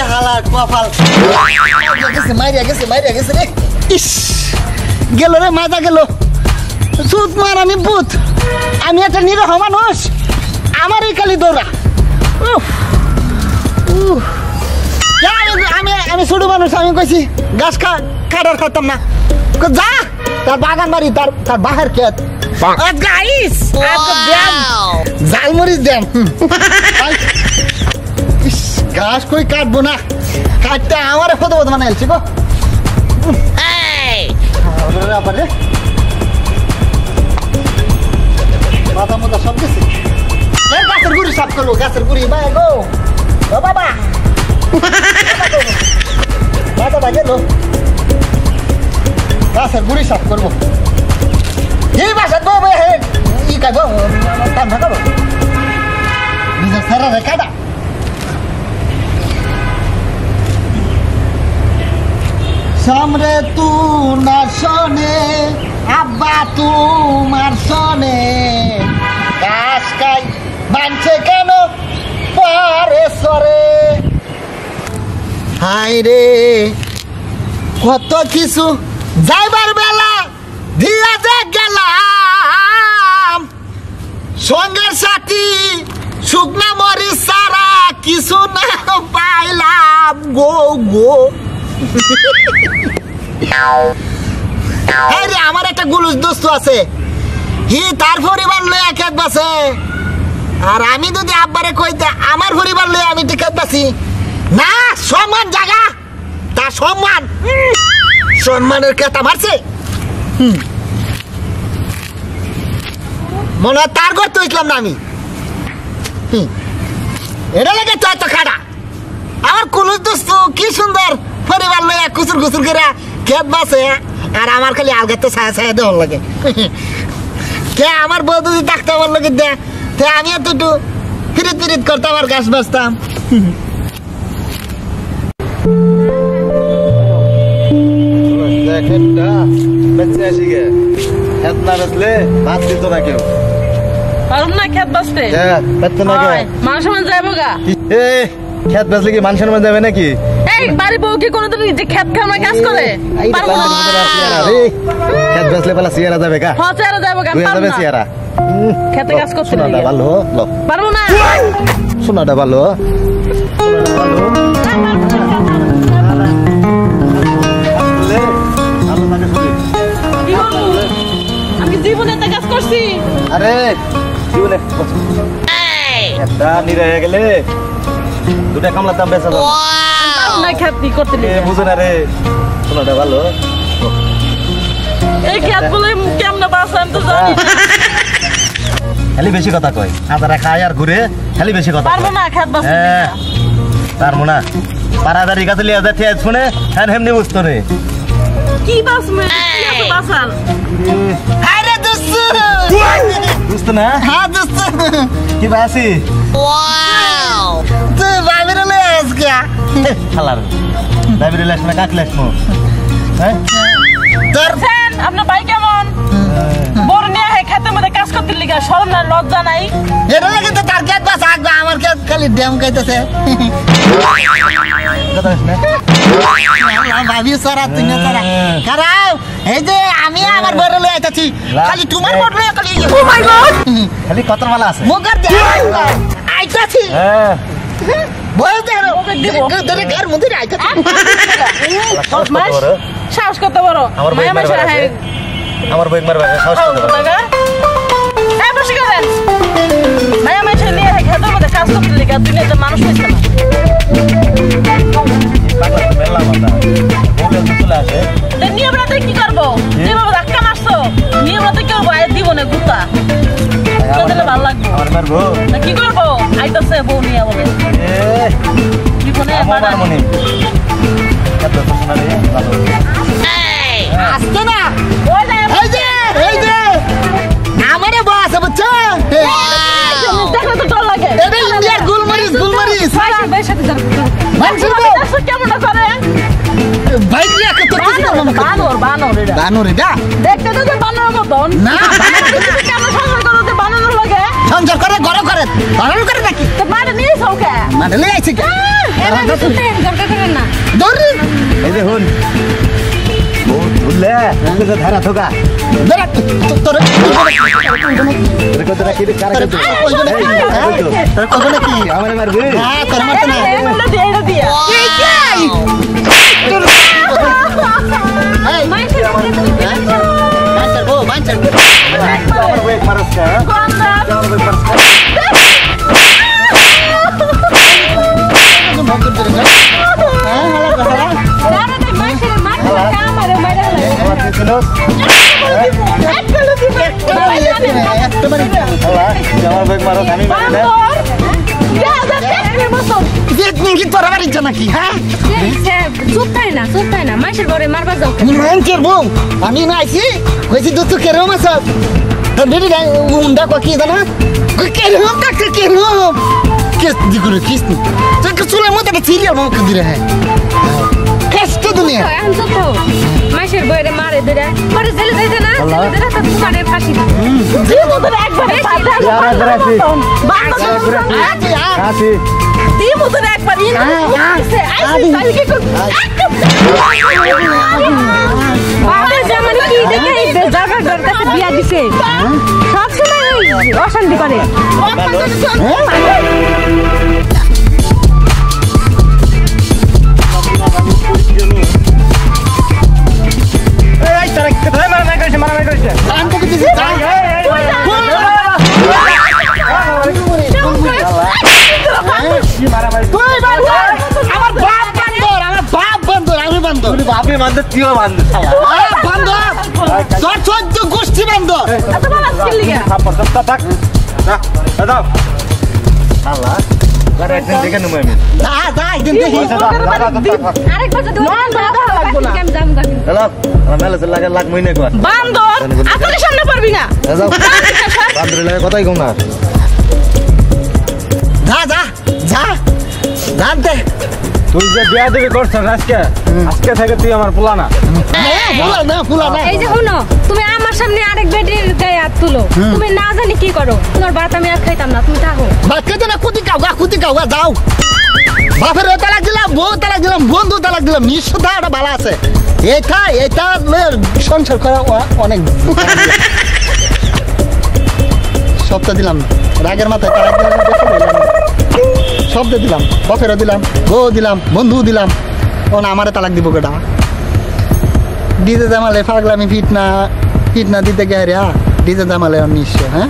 হালা কপাল মাইরিয়া গেছে রে ইস গেল রে মাজা গেল সুত মার আমি ভূত আমি একটা নিরহ মানুষ আমারই খালি দৌড়া আমি ছোট মানুষ আমি কইছি গাছ কাটার খাতাম না যা তার বাগান বাড়ি তার বাহার খেত গাইস জালমরিচ দেন ঘাস কই কাটবো না কাটতে আমার ফটো মানে এলছি গো মাথা মোথা সব গেছে গাছের গুড়ি সাফ করবো গাছের গুড়ি ভাই গো বাবা বাবা গেল গাছের গুড়ি সাফ করবো এই বাসা তো ই কাজ কাম থাকবো নিজের সারা রে কাটা সামরে তু না শোনে আব্বা তোমার শোনে গাছ খাই মানছে কেন পরে সরে হাই রে কত কিছু যাইবার বেলা দিয়া যে গেলাম সঙ্গের সাথী শুকনা মরিচ সারা কিছু না পাইলাম গো গো আমার একটা গুলুস দোস্ত আছে হি তার পরিবার লইয়া খেত বাসে আর আমি যদি আব্বারে কইতে আমার পরিবার লইয়া আমি টিকেট বাসি না সম্মান জায়গা তার সম্মানের কেতা মারছে মনে হয় তার ঘর তো ইসলাম না আমি এটা লাগে তো এত খাটা আমার কুলুস দোস্ত কি সুন্দর পরিবার লইয়া কুচুর কুচুর করে খেত বাসে আর আমার খালি আলগা তো ছায়া ছায়া দেওয়ার লাগে কে আমার বউ যদি থাকতো আমার লোকে দে আমি তো একটু ফিরিত ফিরিত করতাম আর গাছ বাঁচতাম খেত বেচলে কি মানুষের মধ্যে যাবে নাকি বাড়ি বউ কি কোনোদিন যে খেত খামার কাজ করে খেত বেচলে পালা সিয়ারা যাবে কা চেয়ারা যাবে কা যাবে সিয়ারা খেতে কাজ করতে শোনাটা ভালো পারবো না শোনাটা ভালো আমি জীবনে একটা কাজ করছি আরে জীবনে একটা নিরে গেলে দুটা কামলার দাম বেচা যাবে না খেতি করতে লিগে বুঝে না রে শোনাটা ভালো এই খেত বলে কেমনে বাঁচা আমি তো জানি খালি বেশি কথা কয় আদারা খায় আর ঘুরে খালি বেশি কথা পারবো না খেত বাঁচতে পারবো না পারাদারি কাছে লিয়া যায় ঠিক শুনে হ্যাঁ হেমনি বুঝতো রে কি বাঁচবে এত বাঁচাল আরে দোস্ত বুঝতো না হ্যাঁ দোস্ত কি বাসি ওয়াও তুই বাবির লয়ে আজকে খালার বাবির লাস না কাকলাস মো হ্যাঁ তোর আপনার ভাই কেমন বড় নিয়ে খেতে মধ্যে কাজ করতে লিগা শরম না লজ্জা নাই এটা লাগে তো তার খেত বাস আগবা আমার খেত খালি ড্যাম খাইতেছে ভাবি সারা তুই না সারা খারাপ এই যে আমি আমার বড় লয়ে আইতাছি খালি তোমার বড় লয়ে খালি ও মাই গড খালি কতর মালা আছে মুগার দে আইতাছি হ্যাঁ বল দে ধরে ঘর মধ্যে আইতাছি সাহস করতে বড় আমার বই মারবে সাহস করতে বড় এই বসে গেলেন মায়া মাইছে নিয়ে খেতে মধ্যে কাজ করতে লিগা দুনিয়াতে মানুষ হইছে না পাগলা তো মেলা মাথা বলে চলে আসে তে নিয়ে বড়তে কি করব যেভাবে ধাক্কা মারছো নিয়ে বড়তে কি করব আই দিব না গুতা দিলে ভালো লাগবে আমার মারবো না কি করব আইতাছে বউ নিয়ে বলে জীবনে বাড়া মনে কত শোনা রে ভালো এই আসতে না ওই যে এই যে আমারে বস বুঝছো দেখো তো ডর লাগে এটা ইন্ডিয়ার গুলমরিচ ভাই সাথে যান মানছি তো দেখো কেমন করে ভাই কি এত তো কিছু বানর এটা এটা দেখতে তো বানর মতন না কেমন সংসার করতে বানর লাগে সংসার করে ঘরে করে ধারণ করে নাকি তো মারে নিয়ে সৌকে মানে লই আইছে কি দৌড় এই যে হুন বুঝলে তোকে ধারা থোকা ধরে তোর তোর কত রাখি কারা কত তোর কত নাকি আমারে মারবে হ্যাঁ তোর মারতে না এটা দিয়ে আমার ওয়েট মারছ কা আমার ওয়েট মারছ কা আমার ওয়েট মারছ আমি মারি না তোরা বাড়ি নাকি হ্যাঁ মানুষের বউ আমি না আইছি কইছি দুধ তো কেরম আছ বেরি উন্ডা কি জানা কেরম কাকে কেরম কেস দিগুলো কিস নি তো চুলের মধ্যে একটা সিরিয়াল মুখ দিরে হ্যাঁ কষ্ট দুনিয়া মাসের বইরে মারে দিরে পরে জেলে যাইতে না জেলে দিলে তো তোমারে ফাঁসি দিমু তো একবারে কাছি দিমু তো একবার ইন আইছি তাই কি কর বাবা জামানে কি দেখে এই বেজারবার দরকারে বিয়া দিছে সব সময় অশান্তি করে এই তারা কোথায় মারামারি করছে টাইম থেকে দিছি কি মারামারি আমার বাপ বান্দর আমি বান্দর তুই বাপে মানতে তুইও মানতে শালা বান্দর তোর 14 গোষ্ঠী বান্দর এত ভালো স্কিল লিগা থাপ্পড় থাক না দাও শালা আরে একদিন দেখে নেব আমি দা একদিন দেখি আরেকবার যদি লাগবো না আমি যাম গাবি হ্যালো মেলা চল লাগ মইনে কর বান্দর আপনার সামনে পারবি না যাও বান্দরে লাগে কথাই কম না যা দে তুই যে বিয়া দেবে করছ আজকে থেকে তুই আমার পোলা না ফুলা না এই যে শুনো তুমি আমার সামনে আরেক বেটির গায়ে হাত তুলো তুমি না জানি কি করো তোমার ভাত আমি আর খাইতাম না তুমি থাকো বাচ্চা তো না কুতি কাউগা যাও বাপের তালাক দিলাম বউ তালাক দিলাম বন্ধু তালাক দিলাম নিঃস্বতা একটা ভালো আছে এটা সংসার করা অনেক সবটা দিলাম রাগের মাথায় তালাক দিলাম সব দিলাম বাপেরও দিলাম বউ দিলাম বন্ধু দিলাম ওনা আমারে তালাক দিব কেটা ডিজে জামালে পাগলামি ফিটনা দিতে গে রে ডিজে জামালে নিশ্চয় হ্যাঁ